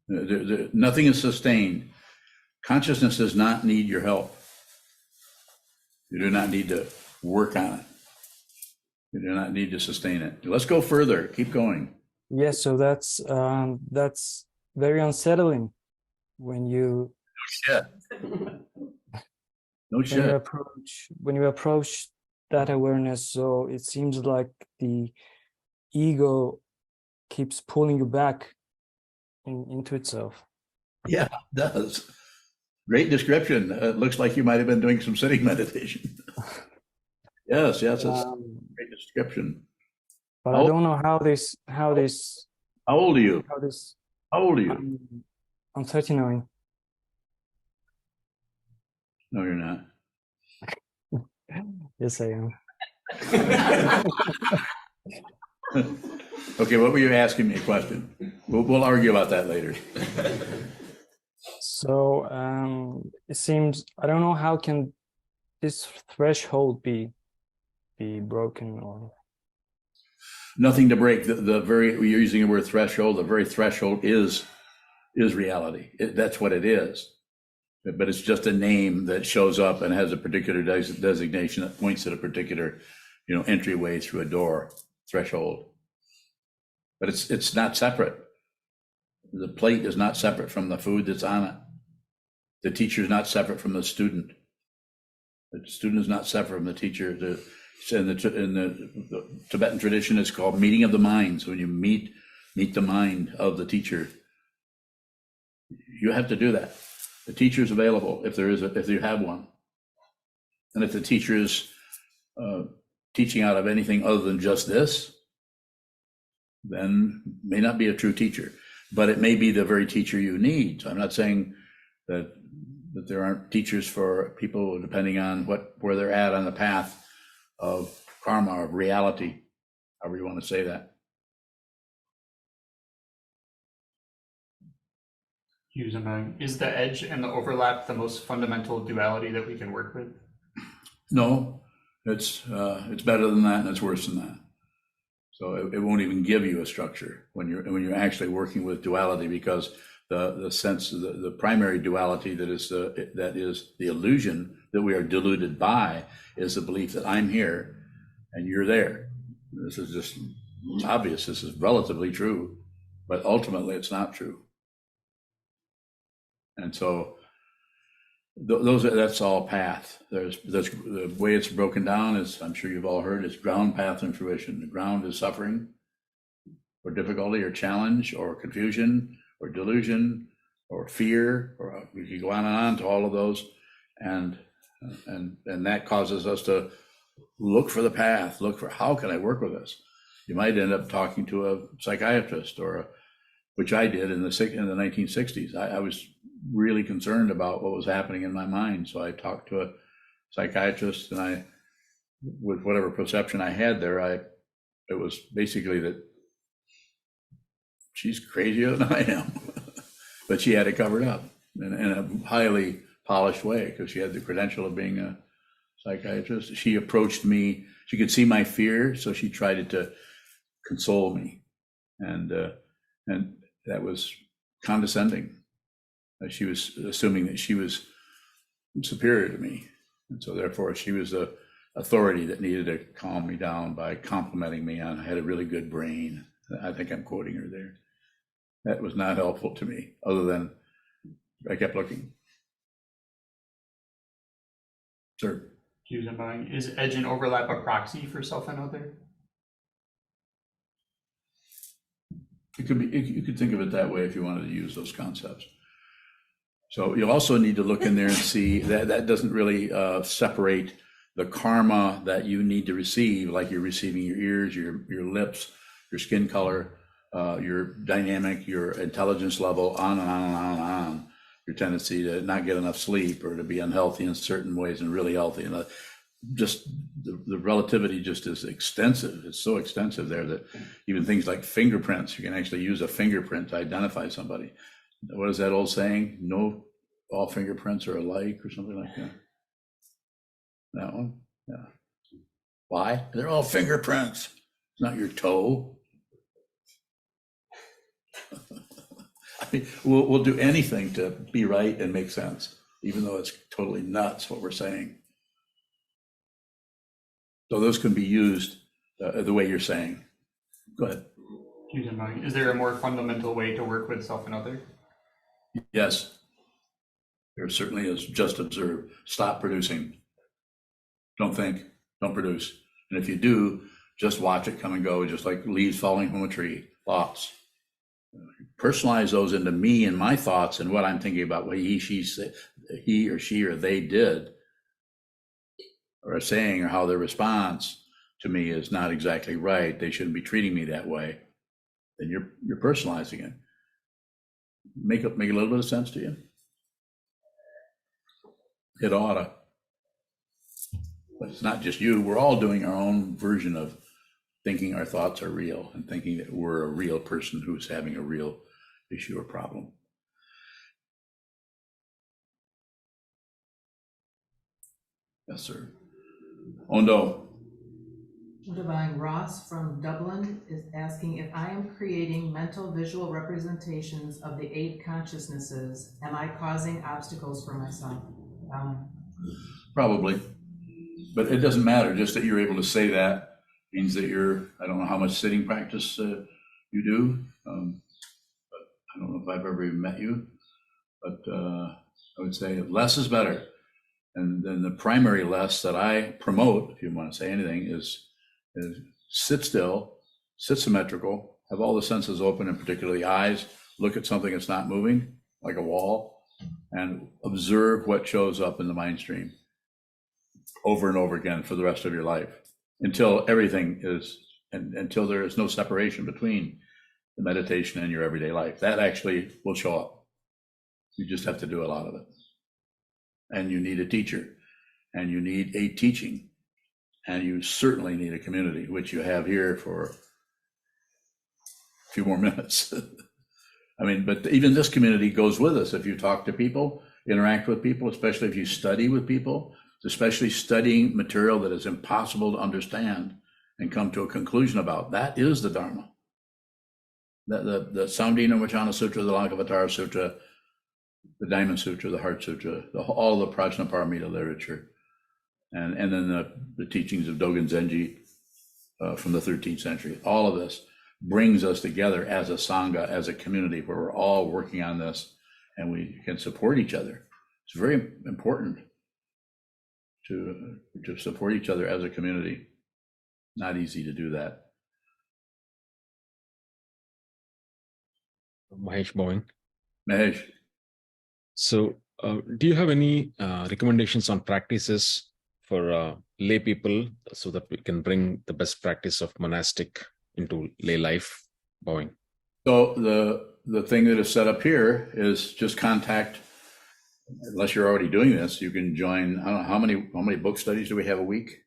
Nothing is sustained. Consciousness does not need your help. You do not need to work on it. You do not need to sustain it. Let's go further. Keep going. Yes, so that's very unsettling when you No shit. When you approach that awareness. So it seems like the ego keeps pulling you back into itself. Yeah, it does. Great description. It looks like you might have been doing some sitting meditation. Yes, it's a great description. But I don't know how this. How old are you? How old are you? I'm 39. No, you're not. Yes, I am. Okay, what were you asking me a question? We'll argue about that later. So it seems, I don't know, how can this threshold be broken? Or nothing to break. You're using the word threshold. The very threshold is reality. That's what it is. But it's just a name that shows up and has a particular designation that points at a particular, entryway through a door, threshold. But it's not separate. The plate is not separate from the food that's on it. The teacher is not separate from the student. The student is not separate from the teacher. In the Tibetan tradition, it's called meeting of the minds. When you meet the mind of the teacher, you have to do that. The teacher is available if you have one, and if the teacher is teaching out of anything other than just this, then may not be a true teacher. But it may be the very teacher you need. So I'm not saying that there aren't teachers for people depending on where they're at on the path of karma, of reality, however you want to say that. Is the edge and the overlap the most fundamental duality that we can work with? No, it's better than that, and it's worse than that. So it won't even give you a structure when you're actually working with duality, because the sense of the primary duality that is the illusion that we are deluded by is the belief that I'm here and you're there. This is just obvious. This is relatively true, but ultimately it's not true. And so that's all path. There's the way it's broken down is, I'm sure you've all heard, is ground, path, and fruition. The ground is suffering or difficulty or challenge or confusion or delusion or fear, or we could go on and on to all of those. And that causes us to look for the path, look for how can I work with this? You might end up talking to a psychiatrist, which I did in the 1960s. I was really concerned about what was happening in my mind. So I talked to a psychiatrist, and with whatever perception I had there, it was basically that she's crazier than I am. But she had it covered up in a highly polished way, because she had the credential of being a psychiatrist. She approached me. She could see my fear, so she tried to console me, and that was condescending. She was assuming that she was superior to me, and so therefore she was the authority that needed to calm me down by complimenting me on I had a really good brain. I think I'm quoting her there. That was not helpful to me, other than I kept looking. Sir. Is edge and overlap a proxy for self and other? It could be. You could think of it that way if you wanted to use those concepts. So you also need to look in there and see that doesn't really separate the karma that you need to receive, like you're receiving your ears, your lips, your skin color, your dynamic, your intelligence level, on and on and on and on. Your tendency to not get enough sleep or to be unhealthy in certain ways and really healthy. And just the relativity just is extensive. It's so extensive there that even things like fingerprints, you can actually use a fingerprint to identify somebody. What is that old saying? No, all fingerprints are alike, or something like that. That one? Yeah. Why? They're all fingerprints. It's not your toe. I mean, we'll do anything to be right and make sense, even though it's totally nuts what we're saying. So those can be used the way you're saying. Go ahead. Is there a more fundamental way to work with self and other? Yes, there certainly is. Just observe. Stop producing. Don't think. Don't produce. And if you do, just watch it come and go, just like leaves falling from a tree. Thoughts. Personalize those into me and my thoughts and what I'm thinking about what he or she or they did or are saying, or how their response to me is not exactly right. They shouldn't be treating me that way. Then you're personalizing it. Make a little bit of sense to you? It oughta. But it's not just you. We're all doing our own version of thinking our thoughts are real and thinking that we're a real person who's having a real issue or problem. Yes, sir. Ondo. Divine. Ross from Dublin is asking if I am creating mental visual representations of the 8 consciousnesses, am I causing obstacles for myself? Probably, but it doesn't matter. Just that you're able to say that means that I don't know how much sitting practice you do. But I don't know if I've ever even met you, but I would say less is better. And then the primary less that I promote, if you want to say anything, is sit still, sit symmetrical, have all the senses open, and particularly the eyes, look at something that's not moving, like a wall, and observe what shows up in the mind stream over and over again for the rest of your life until until there is no separation between the meditation and your everyday life. That actually will show up. You just have to do a lot of it. And you need a teacher, and you need a teaching, and you certainly need a community, which you have here for a few more minutes. I mean, but even this community goes with us. If you talk to people, interact with people, especially if you study with people, especially studying material that is impossible to understand and come to a conclusion about, that is the Dharma. The Samdhina Vachana Sutra, the Lankavatara Sutra, the Diamond Sutra, the Heart Sutra, all the Prajnaparamita literature, and then the teachings of Dogen Zenji from the 13th century. All of this brings us together as a Sangha, as a community where we're all working on this and we can support each other. It's very important to support each other as a community. Not easy to do that. Mahesh bowing. Mahesh. So, do you have any recommendations on practices for lay people so that we can bring the best practice of monastic into lay life? Bowing. So the thing that is set up here is just contact. Unless you're already doing this, you can join. I don't know how many book studies do we have a week?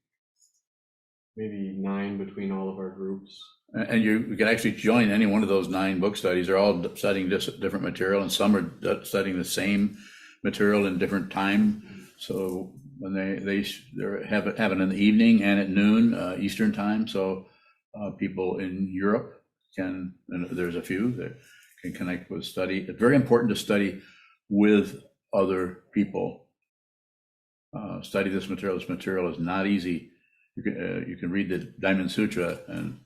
Maybe 9 between all of our groups. And you can actually join any one of those 9 book studies. They're all studying different material, and some are studying the same material in different time. So when they have it in the evening and at noon Eastern time. So people in Europe can, and there's a few that can connect with study. It's very important to study with other people. Study this material. This material is not easy. You can read the Diamond Sutra and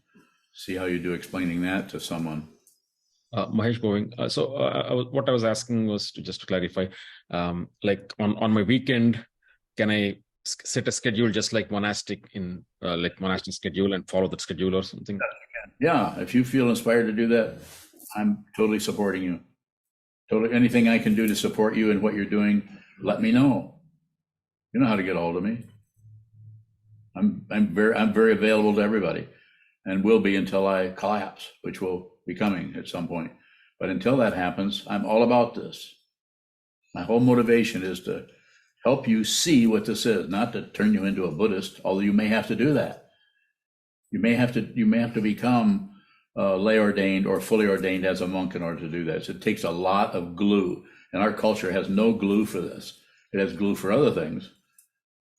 see how you do explaining that to someone. Mahesh bowing. What I was asking was to clarify, like on my weekend, can I set a schedule just like monastic monastic schedule and follow that schedule or something? Yeah, if you feel inspired to do that, I'm totally supporting you. Totally, anything I can do to support you in what you're doing, let me know. You know how to get a hold of me. I'm very available to everybody, and will be until I collapse, which will be coming at some point. But until that happens, I'm all about this. My whole motivation is to help you see what this is, not to turn you into a Buddhist, although you may have to do that. You may have to become lay ordained or fully ordained as a monk in order to do that. So it takes a lot of glue, and our culture has no glue for this. It has glue for other things.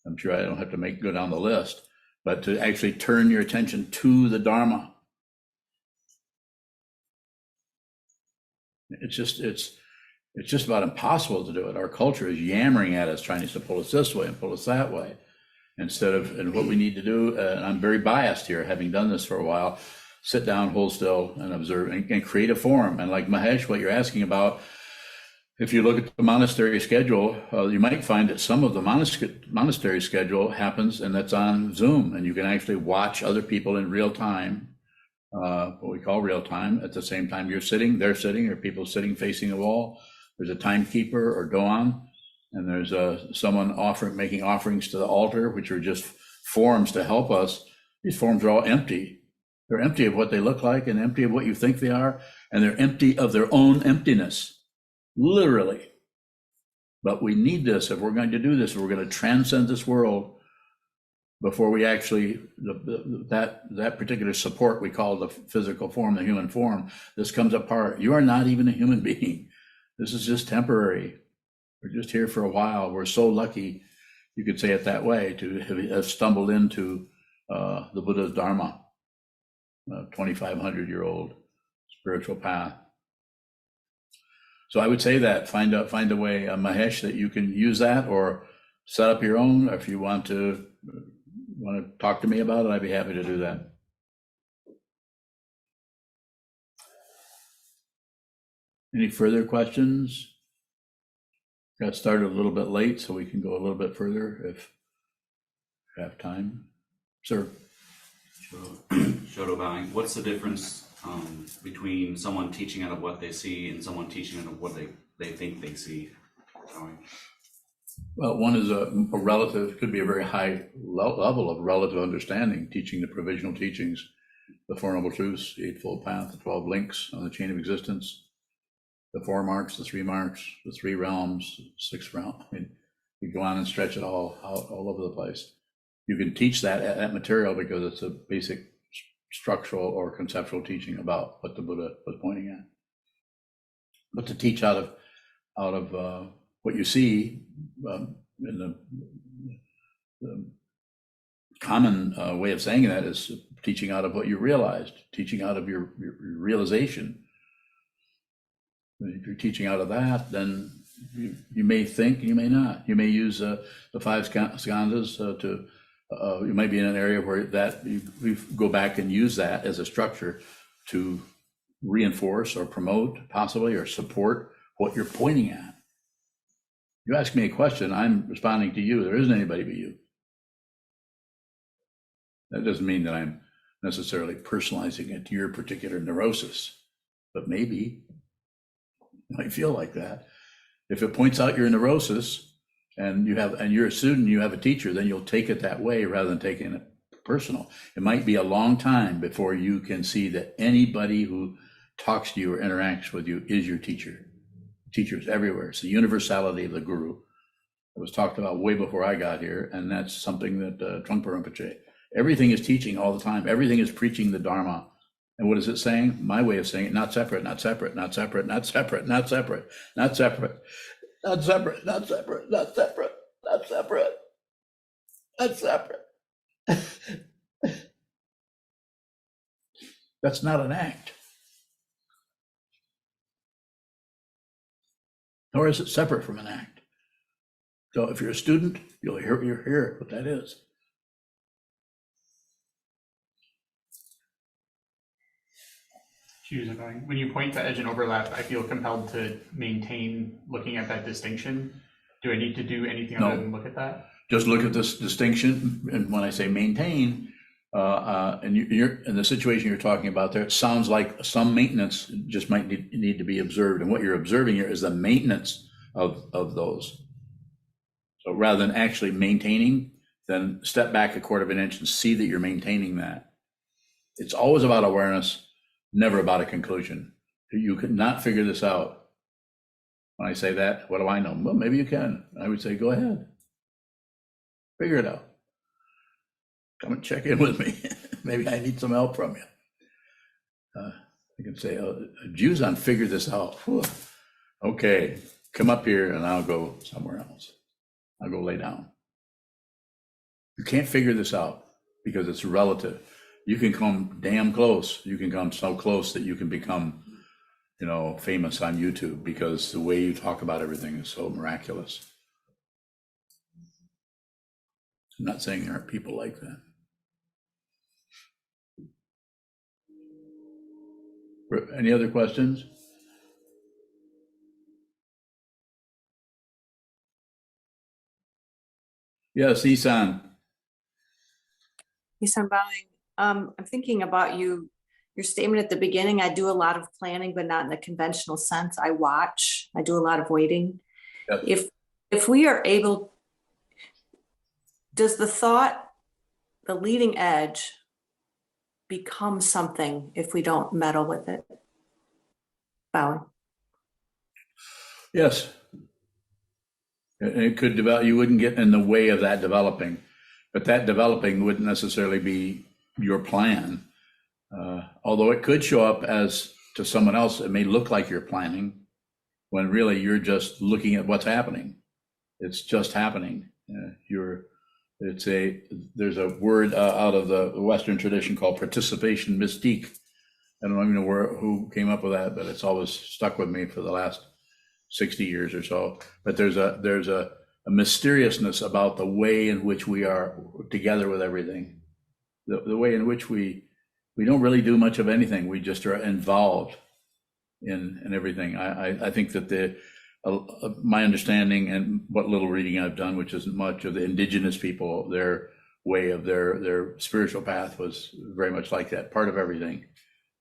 I'm sure I don't have to go down the list, but to actually turn your attention to the Dharma. It's just about impossible to do it. Our culture is yammering at us, trying to pull us this way and pull us that way, instead of, and what we need to do, and I'm very biased here, having done this for a while, sit down, hold still, and observe, and create a form. And like Mahesh, what you're asking about, if you look at the monastery schedule, you might find that some of the monastery schedule happens, and that's on Zoom, and you can actually watch other people in real time, what we call real time. At the same time you're sitting, they're sitting, or people sitting facing the wall. There's a timekeeper or doan, and there's someone making offerings to the altar, which are just forms to help us. These forms are all empty. They're empty of what they look like and empty of what you think they are, and they're empty of their own emptiness. Literally. But we need this. If we're going to do this, if we're going to transcend this world, before we actually, that particular support we call the physical form, the human form, this comes apart. You are not even a human being. This is just temporary. We're just here for a while. We're so lucky, you could say it that way, to have stumbled into the Buddha's Dharma, 2,500-year-old spiritual path. So I would say that find a way, Mahesh, that you can use that or set up your own. Or if you want to talk to me about it, I'd be happy to do that. Any further questions? Got started a little bit late, so we can go a little bit further if you have time. Sir. Shoto bowing. What's the difference between someone teaching out of what they see and someone teaching out of what they think they see? Well, one is a relative, could be a very high level of relative understanding, teaching the provisional teachings, the Four Noble Truths, the Eightfold Path, the 12 links on the chain of existence, the 4 marks, the 3 marks, the 3 realms, 6 realms. I mean, you go on and stretch it all over the place. You can teach that material because it's a basic structural or conceptual teaching about what the Buddha was pointing at. But to teach out of what you see in the common way of saying that is teaching out of what you realized, teaching out of your realization. If you're teaching out of that, then you may think, you may not. You may use the 5 skandhas to. You might be in an area where we go back and use that as a structure to reinforce or promote, possibly, or support what you're pointing at. You ask me a question, I'm responding to you. There isn't anybody but you. That doesn't mean that I'm necessarily personalizing it to your particular neurosis, but maybe you might feel like that. If it points out your neurosis, and you're a student, you have a teacher, then you'll take it that way rather than taking it personal. It might be a long time before you can see that anybody who talks to you or interacts with you is your teacher. Teachers everywhere. It's the universality of the guru. It was talked about way before I got here, and that's something that Trungpa Rinpoche, everything is teaching all the time. Everything is preaching the Dharma. And what is it saying? My way of saying it, not separate, not separate, not separate, not separate, not separate, not separate. Not separate, not separate, not separate, not separate, not separate. That's not an act. Nor is it separate from an act. So if you're a student, you'll hear what that is. When you point to edge and overlap, I feel compelled to maintain looking at that distinction. Do I need to do anything other than look at that? Just look at this distinction, and when I say maintain, and you're in the situation you're talking about there, it sounds like some maintenance just might need to be observed, and what you're observing here is the maintenance of those. So rather than actually maintaining, then step back a quarter of an inch and see that you're maintaining that. It's always about awareness, never about a conclusion. You could not figure this out. When I say that, what do I know? Well, maybe you can. I would say, go ahead. Figure it out. Come and check in with me. Maybe I need some help from you. I can say, Sokuzan, figure this out. Whew. Okay, come up here and I'll go somewhere else. I'll go lay down. You can't figure this out because it's relative. You can come damn close. You can come so close that you can become, famous on YouTube because the way you talk about everything is so miraculous. I'm not saying there aren't people like that. Any other questions? Yes, Isan. Isan bowing. I'm thinking about your statement at the beginning. I do a lot of planning, but not in the conventional sense. I watch. I do a lot of waiting. Yes. If we are able, does the leading edge, become something if we don't meddle with it? Bowing. Yes. It could develop. You wouldn't get in the way of that developing, but that developing wouldn't necessarily be your plan. Although it could show up as to someone else, it may look like you're planning when really you're just looking at what's happening. It's just happening. You're there's a word out of the Western tradition called participation mystique. I don't even know who came up with that, but it's always stuck with me for the last 60 years or so. But there's a mysteriousness about the way in which we are together with everything. The way in which we don't really do much of anything. We just are involved in everything. I think that my understanding and what little reading I've done, which isn't much, of the indigenous people, their way of their spiritual path was very much like that. Part of everything,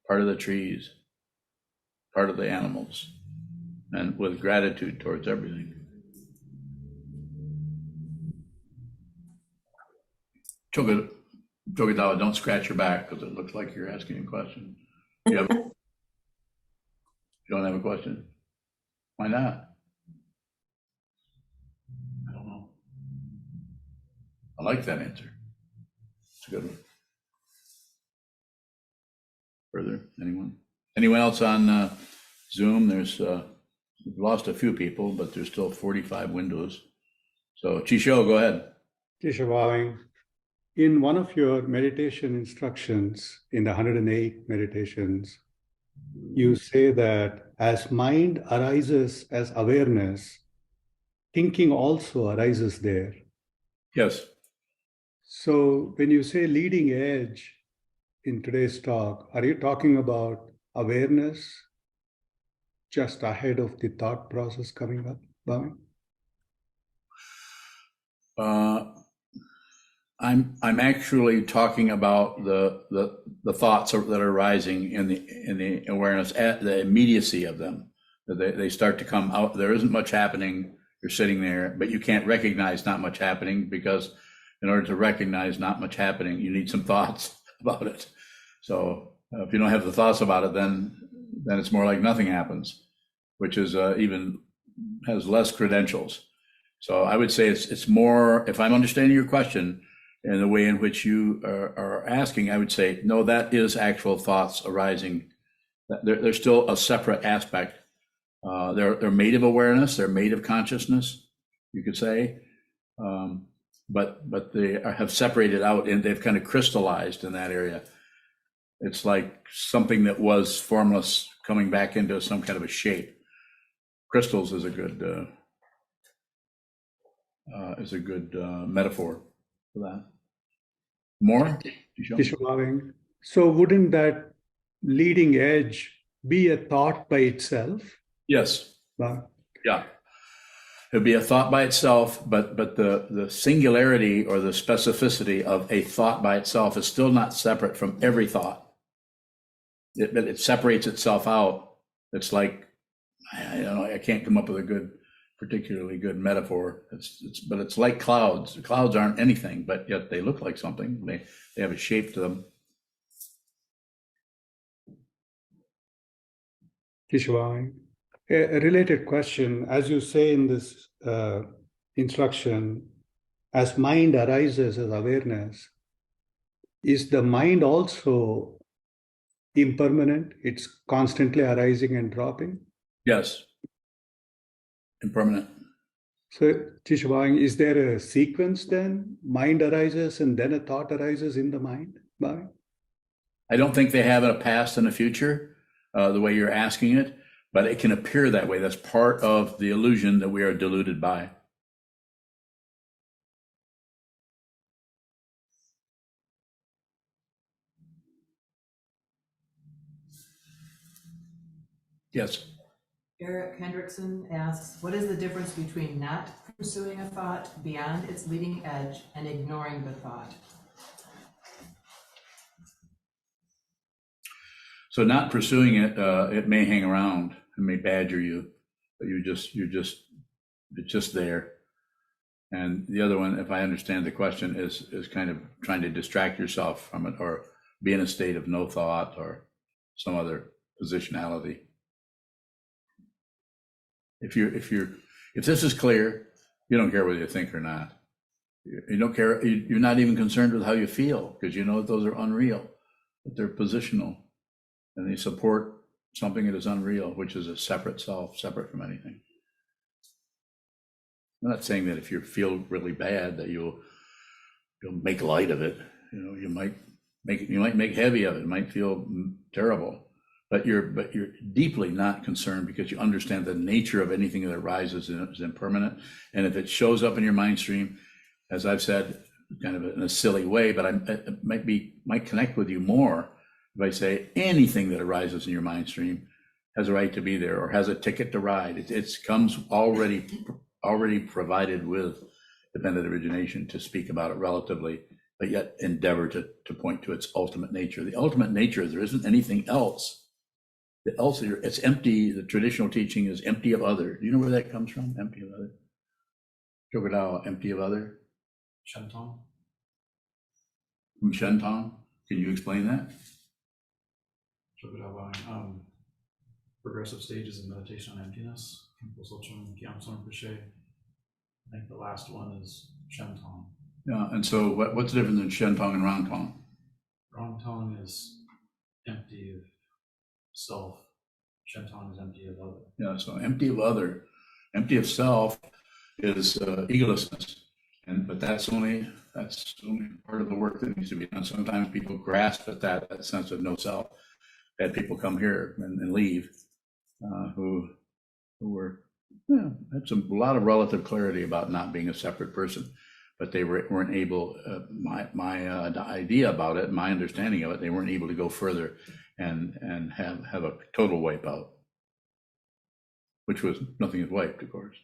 part of the trees, part of the animals, and with gratitude towards everything. Chogadawa, don't scratch your back because it looks like you're asking a question. You don't have a question? Why not? I don't know. I like that answer. It's a good one. Further, anyone? Anyone else on Zoom? We've lost a few people, but there's still 45 windows. So Chisho, go ahead. Chisho, in one of your meditation instructions, in the 108 meditations, you say that as mind arises as awareness, thinking also arises there. Yes. So when you say leading edge in today's talk, are you talking about awareness just ahead of the thought process coming up, Bhavin? I'm actually talking about the thoughts that are rising in the awareness, at the immediacy of them. They start to come out. There isn't much happening. You're sitting there, but you can't recognize not much happening, because in order to recognize not much happening, you need some thoughts about it. So if you don't have the thoughts about it, then it's more like nothing happens, which is even has less credentials. So I would say it's more, if I'm understanding your question and the way in which you are asking, I would say, no, that is actual thoughts arising. They're still a separate aspect. They're made of awareness, they're made of consciousness, you could say, but they have separated out and they've kind of crystallized in that area. It's like something that was formless coming back into some kind of a shape. Crystals is a good metaphor for that. More? So wouldn't that leading edge be a thought by itself? Yes. Yeah. It'd be a thought by itself, but the singularity or the specificity of a thought by itself is still not separate from every thought. It separates itself out. It's like, I don't know, I can't come up with a particularly good metaphor. But it's like clouds. The clouds aren't anything, but yet they look like something. They have a shape to them. Kishwai, a related question. As you say in this instruction, as mind arises as awareness, is the mind also impermanent? It's constantly arising and dropping? Yes. Impermanent. So, Tishwang, is there a sequence then? Mind arises and then a thought arises in the mind? I don't think they have a past and a future, the way you're asking it, but it can appear that way. That's part of the illusion that we are deluded by. Yes. Eric Hendrickson asks, what is the difference between not pursuing a thought beyond its leading edge and ignoring the thought? So not pursuing it, it may hang around, it may badger you, but it's just there. And the other one, if I understand the question, is kind of trying to distract yourself from it, or be in a state of no thought or some other positionality. If this is clear, you don't care whether you think or not. You don't care. You're not even concerned with how you feel, because you know that those are unreal, that they're positional, and they support something that is unreal, which is a separate self, separate from anything. I'm not saying that if you feel really bad that you'll you'll make light of it. You might make heavy of it. It might feel terrible, but you're deeply not concerned because you understand the nature of anything that arises is impermanent. And if it shows up in your mind stream, as I've said, kind of in a silly way, but it might connect with you more if I say anything that arises in your mind stream has a right to be there or has a ticket to ride. It comes already provided with dependent origination to speak about it relatively, but yet endeavor to point to its ultimate nature. The ultimate nature is there isn't anything else. It's empty. The traditional teaching is empty of other. Do you know where that comes from? Empty of other. Crocodile, empty of other. Shentong. From Shentong. Can you explain that? Progressive stages of meditation on emptiness. I think the last one is Shentong. Yeah, and so what's the difference in Shentong and Rangtong? Rangtong is empty of self. Shentong is empty of other. Yeah, so empty of other, empty of self is egolessness, but that's only part of the work that needs to be done. Sometimes people grasp at that sense of no self. I had people come here and leave who were had a lot of relative clarity about not being a separate person, but they weren't able. My idea about it, my understanding of it, they weren't able to go further and have a total wipeout, which was nothing is wiped, of course.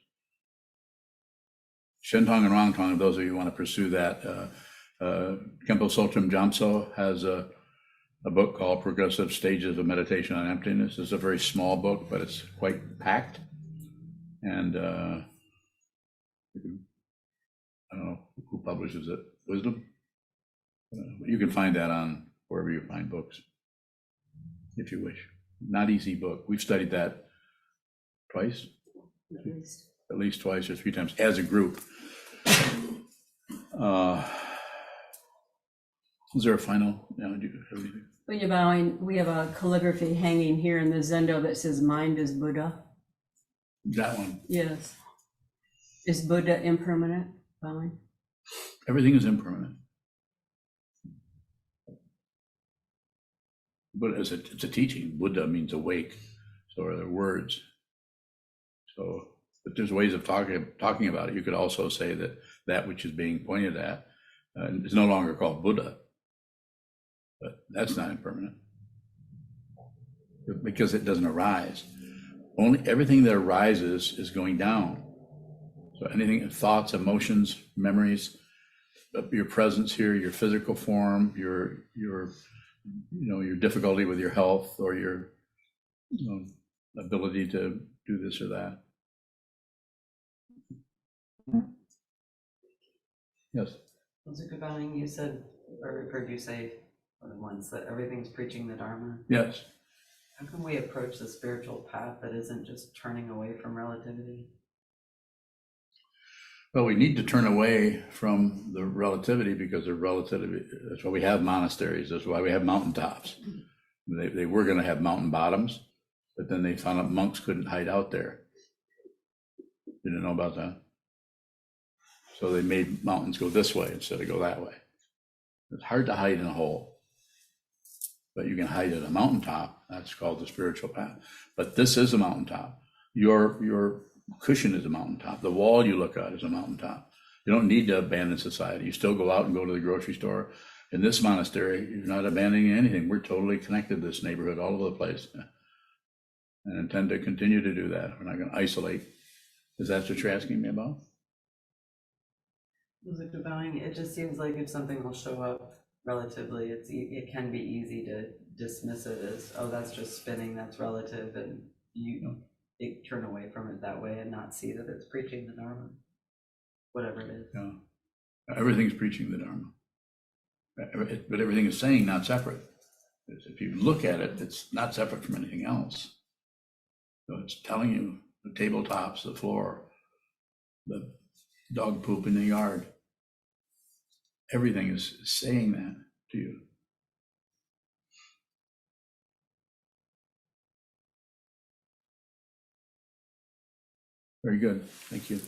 Shentong and Rangtong, if those of you who want to pursue that, Kempo Sotrim Jamso has a book called Progressive Stages of Meditation on Emptiness. It's a very small book, but it's quite packed. And I don't know who publishes it, Wisdom? You can find that on wherever you find books, if you wish. Not easy book. We've studied that twice, at least twice or three times as a group. Is there a final? No, do you have anything? When you're bowing, we have a calligraphy hanging here in the Zendo that says "Mind is Buddha." That one. Yes. Is Buddha impermanent? Bowing. Everything is impermanent. But it's a teaching. Buddha means awake. So are there words. So, but there's ways of talking about it. You could also say that which is being pointed at is no longer called Buddha. But that's not impermanent because it doesn't arise. Everything that arises is going down. So anything, thoughts, emotions, memories, your presence here, your physical form, your difficulty with your health or your ability to do this or that. Yes. Sokuzan, you said, or heard you say once that everything's preaching the Dharma. Yes. How can we approach the spiritual path that isn't just turning away from relativity? Well, we need to turn away from the relativity because of relativity. That's why we have monasteries. That's why we have mountaintops. They were going to have mountain bottoms, but then they found out monks couldn't hide out there. You didn't know about that? So they made mountains go this way instead of go that way. It's hard to hide in a hole, but you can hide at a mountaintop. That's called the spiritual path. But this is a mountaintop. Your cushion is a mountaintop. The wall you look at is a mountaintop. You don't need to abandon society. You still go out and go to the grocery store. In this monastery, you're not abandoning anything. We're totally connected to this neighborhood all over the place and intend to continue to do that. We're not going to isolate. Is that what you're asking me about? It just seems like if something will show up relatively, it can be easy to dismiss it as, oh, that's just spinning, that's relative, and you turn away from it that way and not see that it's preaching the Dharma, whatever it is. Yeah. Everything's preaching the Dharma. But everything is saying not separate. If you look at it, it's not separate from anything else. So it's telling you the tabletops, the floor, the dog poop in the yard. Everything is saying that to you. Very good. Thank you.